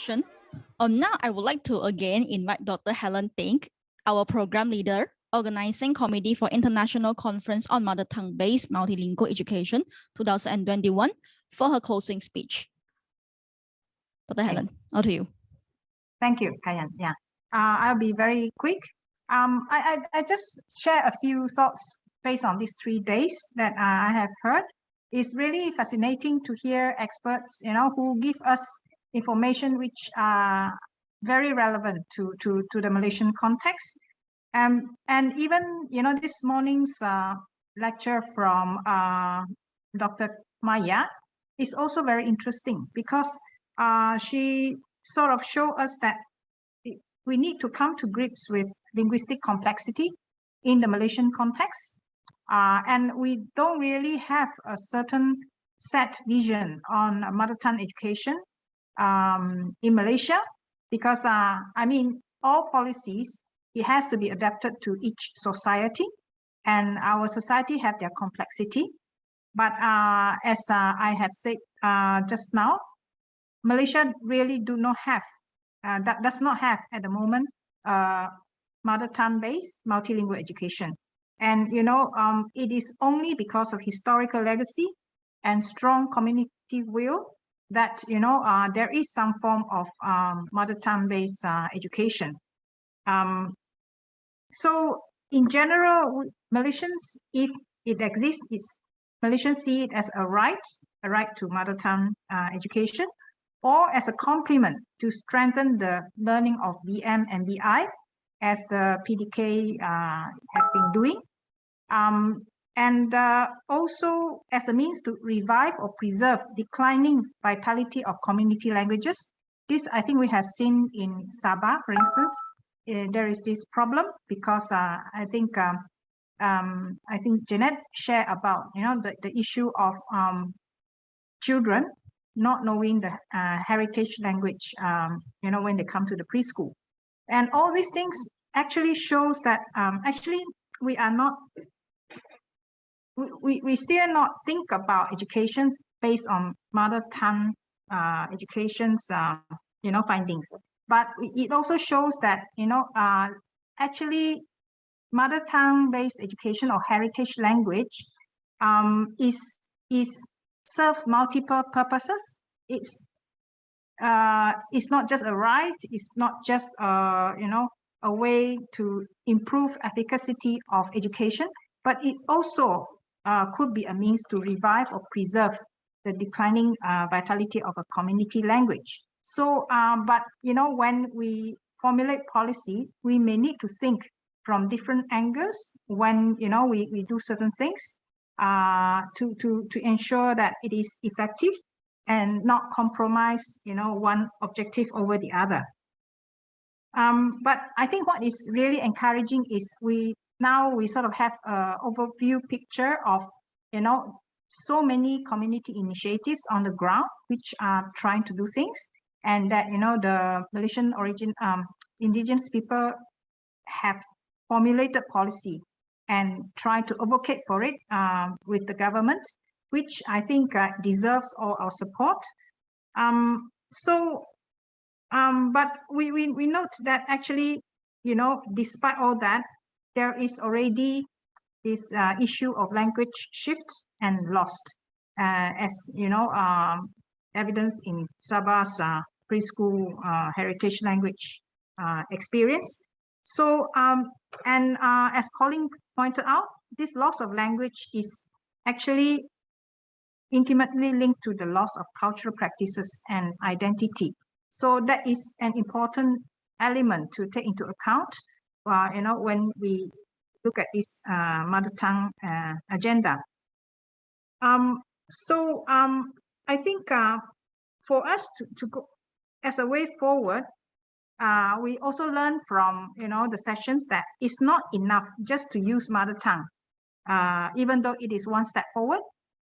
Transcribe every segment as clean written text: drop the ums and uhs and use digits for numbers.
discussion. Now I would like to again invite Dr. Helen Tink, our program leader, Organizing Committee for International Conference on Mother Tongue-Based Multilingual Education 2021 for her closing speech. Dr. Helen, over to you. Thank you, Kayan. Yeah, I'll be very quick. I just share a few thoughts based on these 3 days that I have heard. It's really fascinating to hear experts, who give us information which are very relevant to the Malaysian context. And even, this morning's lecture from Dr. Maya is also very interesting because she sort of showed us that we need to come to grips with linguistic complexity in the Malaysian context. And we don't really have a certain set vision on mother tongue education in Malaysia because, all policies, it has to be adapted to each society, and our society have their complexity. But as I have said just now, Malaysia really does not have at the moment mother tongue-based multilingual education. And, it is only because of historical legacy and strong community will that, there is some form of mother tongue-based education. So in general, Malaysians, if it exists, Malaysians see it as a right to mother tongue education, or as a complement to strengthen the learning of BM and BI, as the PDK has been doing. And also as a means to revive or preserve declining vitality of community languages. This, I think we have seen in Sabah, for instance. There is this problem because I think Jeanette shared about, the issue of children not knowing the heritage language, when they come to the preschool. And all these things actually shows that actually we are not, we still not think about education based on mother tongue education's, findings. But it also shows that, actually mother tongue based education or heritage language serves multiple purposes. It's not just a right, it's not just a way to improve efficacy of education, but it also could be a means to revive or preserve the declining vitality of a community language. So, but when we formulate policy, we may need to think from different angles when we do certain things to ensure that it is effective and not compromise one objective over the other. But I think what is really encouraging is we sort of have an overview picture of so many community initiatives on the ground which are trying to do things, and that the Malaysian origin indigenous people have formulated policy and try to advocate for it with the government, which I think deserves all our support. But we note that actually, despite all that, there is already this issue of language shift and lost, as evidence in Sabah's preschool heritage language experience. So, as Colin pointed out, this loss of language is actually intimately linked to the loss of cultural practices and identity. So that is an important element to take into account, when we look at this mother tongue agenda. I think for us to go as a way forward, we also learn from the sessions that it's not enough just to use mother tongue, even though it is one step forward.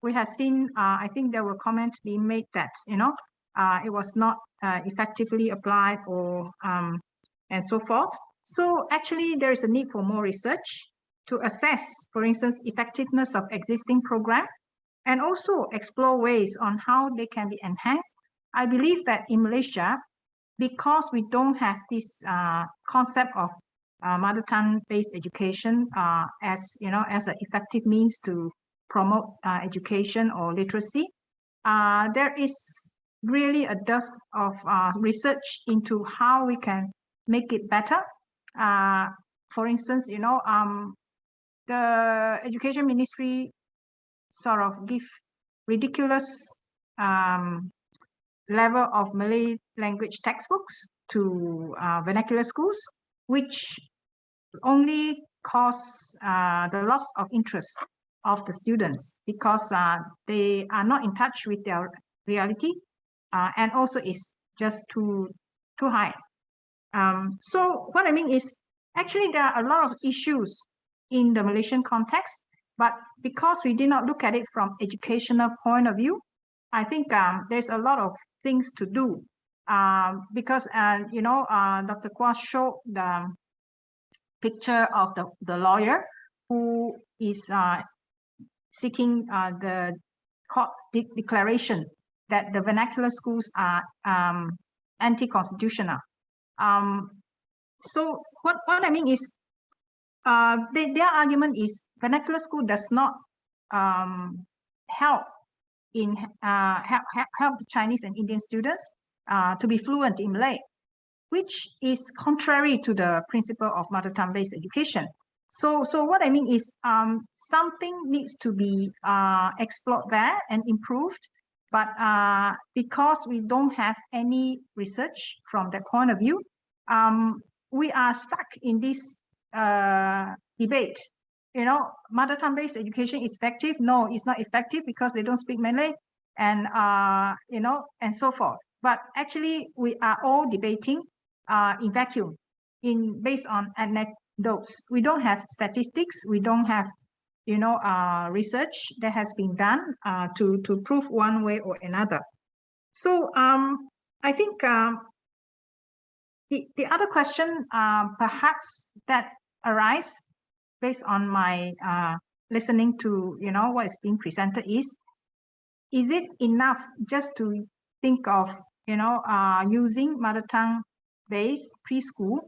We have seen, I think there were comments being made that it was not effectively applied or and so forth. So actually there is a need for more research to assess, for instance, effectiveness of existing program, and also explore ways on how they can be enhanced. I believe that in Malaysia, because we don't have this concept of mother tongue-based education as as an effective means to promote education or literacy, there is really a dearth of research into how we can make it better. For instance, the education ministry sort of give ridiculous level of Malay language textbooks to vernacular schools, which only cause the loss of interest of the students because they are not in touch with their reality, and also is just too high. So what I mean is, actually there are a lot of issues in the Malaysian context, but because we did not look at it from educational point of view, I think there's a lot of things to do, because Dr. Kwa showed the picture of the lawyer who is seeking the court declaration that the vernacular schools are anti-constitutional. So what I mean is, their argument is vernacular school does not help in help Chinese and Indian students to be fluent in Malay, which is contrary to the principle of mother tongue-based education. So what I mean is, something needs to be explored there and improved, but because we don't have any research from that point of view, we are stuck in this debate. Mother tongue-based education is effective? No, it's not effective because they don't speak Malay, and and so forth. But actually, we are all debating in vacuum, based on anecdotes. We don't have statistics. We don't have research that has been done to prove one way or another. So I think the other question perhaps that arise based on my listening to what is being presented is it enough just to think of using mother tongue based preschool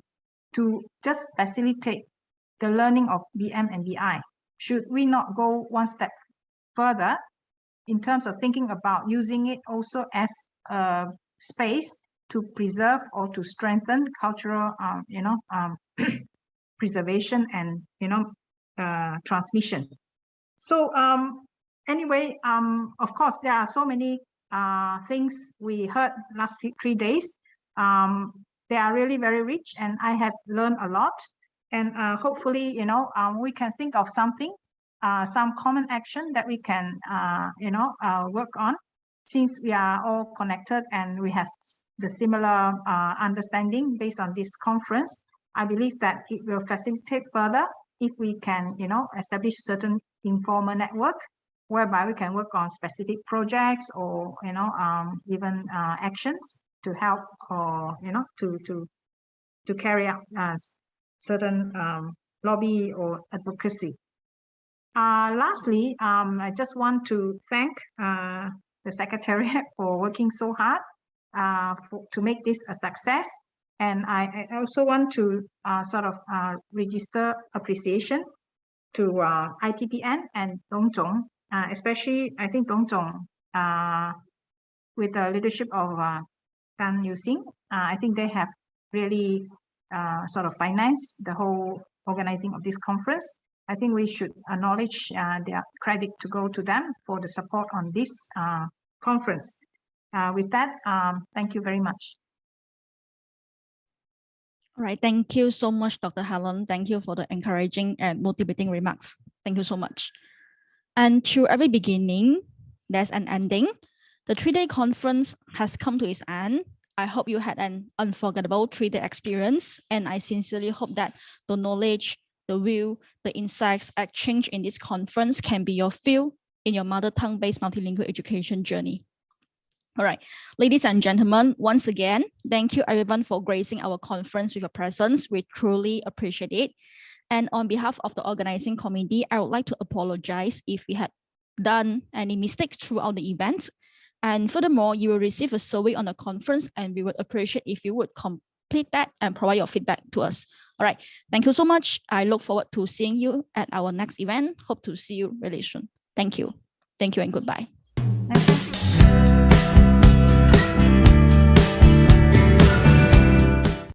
to just facilitate the learning of BM and BI? Should we not go one step further in terms of thinking about using it also as a space to preserve or to strengthen cultural preservation and transmission? So anyway, of course there are so many things we heard last 3 days. They are really very rich, and I have learned a lot, and hopefully we can think of something, some common action that we can work on, since we are all connected and we have the similar understanding based on this conference. I believe that it will facilitate further if we can establish certain informal network whereby we can work on specific projects or even actions to help, or to carry out certain lobby or advocacy. Lastly, I just want to thank the Secretariat for working so hard to make this a success. And I also want to register appreciation to ITPN and Dong Zhong, especially I think Dong Zhong, with the leadership of Tan Yu Sing. I think they have really financed the whole organizing of this conference. I think we should acknowledge their credit to go to them for the support on this conference. With that, thank you very much. All right, thank you so much, Dr. Helen. Thank you for the encouraging and motivating remarks. Thank you so much. And to every beginning, there's an ending. The 3-day conference has come to its end. I hope you had an unforgettable 3-day experience, and I sincerely hope that the knowledge, the view, the insights exchanged in this conference can be your fuel in your mother tongue-based multilingual education journey. All right, ladies and gentlemen, once again, thank you everyone for gracing our conference with your presence. We truly appreciate it. And on behalf of the organizing committee, I would like to apologize if we had done any mistakes throughout the event. And furthermore, you will receive a survey on the conference, and we would appreciate if you would complete that and provide your feedback to us. All right. Thank you so much. I look forward to seeing you at our next event. Hope to see you really soon. Thank you. Thank you and goodbye. Thank you.